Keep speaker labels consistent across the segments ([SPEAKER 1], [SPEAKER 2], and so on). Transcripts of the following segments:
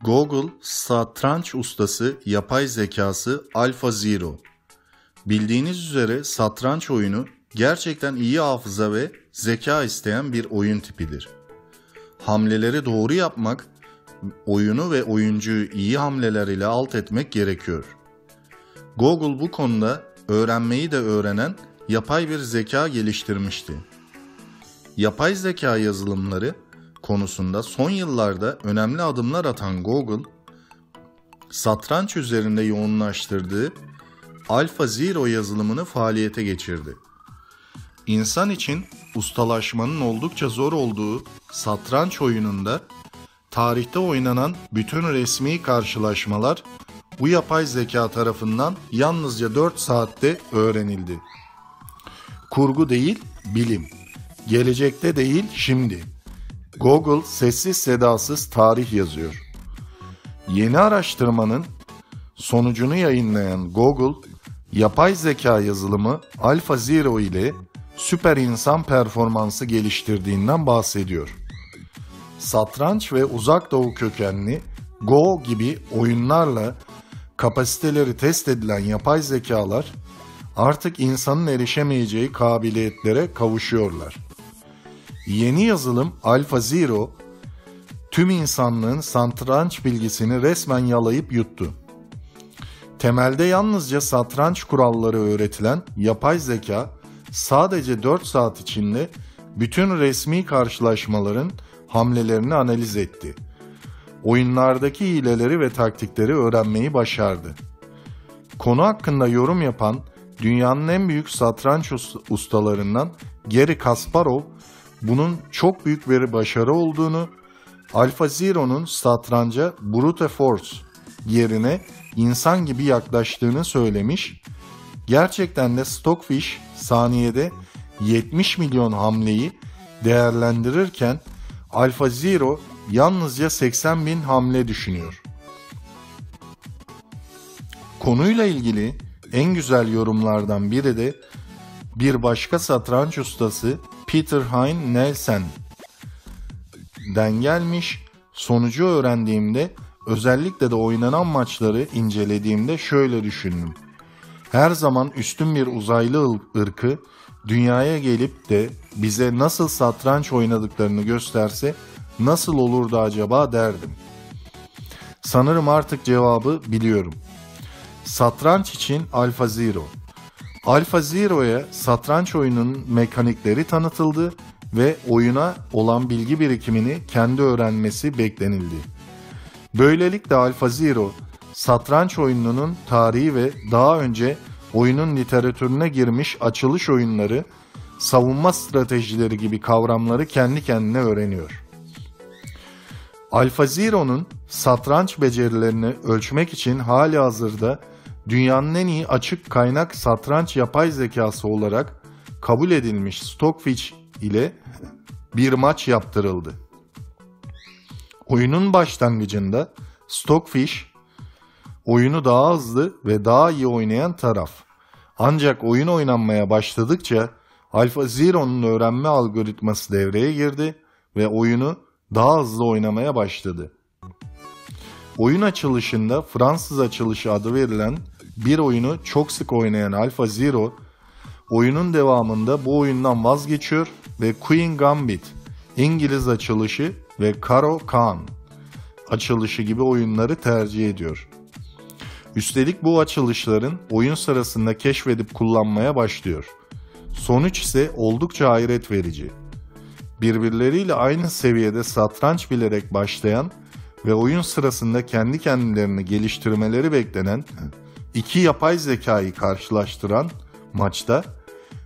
[SPEAKER 1] Google satranç ustası yapay zekası AlphaZero. Bildiğiniz üzere satranç oyunu gerçekten iyi hafıza ve zeka isteyen bir oyun tipidir. Hamleleri doğru yapmak, oyunu ve oyuncuyu iyi hamleler ile alt etmek gerekiyor. Google bu konuda öğrenmeyi de öğrenen yapay bir zeka geliştirmişti. Yapay zeka yazılımları konusunda son yıllarda önemli adımlar atan Google, satranç üzerinde yoğunlaştırdığı AlphaZero yazılımını faaliyete geçirdi. İnsan için ustalaşmanın oldukça zor olduğu satranç oyununda tarihte oynanan bütün resmi karşılaşmalar bu yapay zeka tarafından yalnızca 4 saatte öğrenildi. Kurgu değil, bilim. Gelecekte değil, şimdi. Google sessiz sedasız tarih yazıyor. Yeni araştırmanın sonucunu yayınlayan Google, yapay zeka yazılımı AlphaZero ile süper insan performansı geliştirdiğinden bahsediyor. Satranç ve uzak doğu kökenli Go gibi oyunlarla kapasiteleri test edilen yapay zekalar artık insanın erişemeyeceği kabiliyetlere kavuşuyorlar. Yeni yazılım AlphaZero, tüm insanlığın satranç bilgisini resmen yalayıp yuttu. Temelde yalnızca satranç kuralları öğretilen yapay zeka, sadece 4 saat içinde bütün resmi karşılaşmaların hamlelerini analiz etti. Oyunlardaki hileleri ve taktikleri öğrenmeyi başardı. Konu hakkında yorum yapan dünyanın en büyük satranç ustalarından Garry Kasparov, bunun çok büyük bir başarı olduğunu, AlphaZero'nun satranca brute force yerine insan gibi yaklaştığını söylemiş. Gerçekten de Stockfish saniyede 70 milyon hamleyi değerlendirirken AlphaZero yalnızca 80 bin hamle düşünüyor. Konuyla ilgili en güzel yorumlardan biri de bir başka satranç ustası Peter Hein Nielsen'den gelmiş. Sonucu öğrendiğimde, özellikle de oynanan maçları incelediğimde şöyle düşündüm. Her zaman üstün bir uzaylı ırkı dünyaya gelip de bize nasıl satranç oynadıklarını gösterse nasıl olurdu acaba derdim. Sanırım artık cevabı biliyorum. Satranç için AlphaZero. AlphaZero'ya satranç oyununun mekanikleri tanıtıldı ve oyuna olan bilgi birikimini kendi öğrenmesi beklenildi. Böylelikle AlphaZero, satranç oyununun tarihi ve daha önce oyunun literatürüne girmiş açılış oyunları, savunma stratejileri gibi kavramları kendi kendine öğreniyor. AlphaZero'nun satranç becerilerini ölçmek için halihazırda dünyanın en iyi açık kaynak satranç yapay zekası olarak kabul edilmiş Stockfish ile bir maç yaptırıldı. Oyunun başlangıcında Stockfish, oyunu daha hızlı ve daha iyi oynayan taraf. Ancak oyun oynanmaya başladıkça AlphaZero'nun öğrenme algoritması devreye girdi ve oyunu daha hızlı oynamaya başladı. Oyun açılışında Fransız açılışı adı verilen bir oyunu çok sık oynayan AlphaZero, oyunun devamında bu oyundan vazgeçiyor ve Queen Gambit, İngiliz açılışı ve Caro-Kann açılışı gibi oyunları tercih ediyor. Üstelik bu açılışların oyun sırasında keşfedip kullanmaya başlıyor. Sonuç ise oldukça hayret verici. Birbirleriyle aynı seviyede satranç bilerek başlayan ve oyun sırasında kendi kendilerini geliştirmeleri beklenen iki yapay zekayı karşılaştıran maçta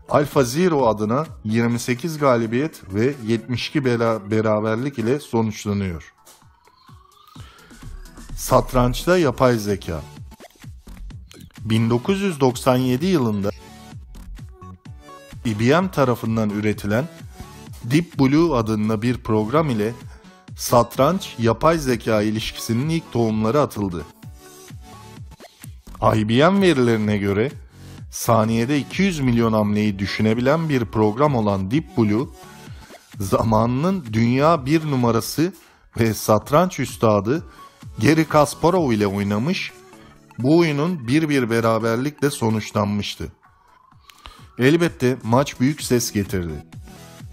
[SPEAKER 1] AlphaZero adına 28 galibiyet ve 72 beraberlik ile sonuçlanıyor. Satrançta yapay zeka. 1997 yılında IBM tarafından üretilen Deep Blue adında bir program ile satranç-yapay zeka ilişkisinin ilk tohumları atıldı. IBM verilerine göre saniyede 200 milyon hamleyi düşünebilen bir program olan Deep Blue, zamanının dünya bir numarası ve satranç üstadı Garry Kasparov ile oynamış. Bu oyunun 1-1 beraberlikle sonuçlanmıştı. Elbette maç büyük ses getirdi.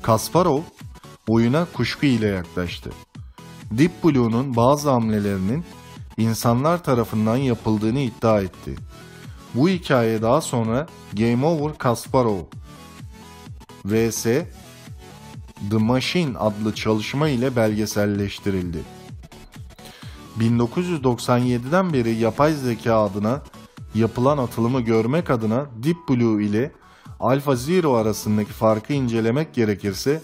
[SPEAKER 1] Kasparov oyuna kuşku ile yaklaştı. Deep Blue'nun bazı hamlelerinin insanlar tarafından yapıldığını iddia etti. Bu hikaye daha sonra Game Over Kasparov vs. The Machine adlı çalışma ile belgeselleştirildi. 1997'den beri yapay zeka adına yapılan atılımı görmek adına Deep Blue ile AlphaZero arasındaki farkı incelemek gerekirse,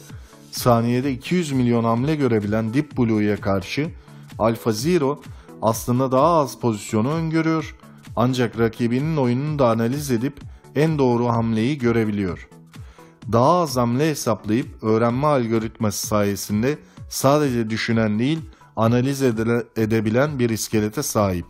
[SPEAKER 1] saniyede 200 milyon hamle görebilen Deep Blue'ya karşı AlphaZero aslında daha az pozisyonu öngörüyor, ancak rakibinin oyununu da analiz edip en doğru hamleyi görebiliyor. Daha az hamle hesaplayıp öğrenme algoritması sayesinde sadece düşünen değil, analiz edebilen bir iskelete sahip.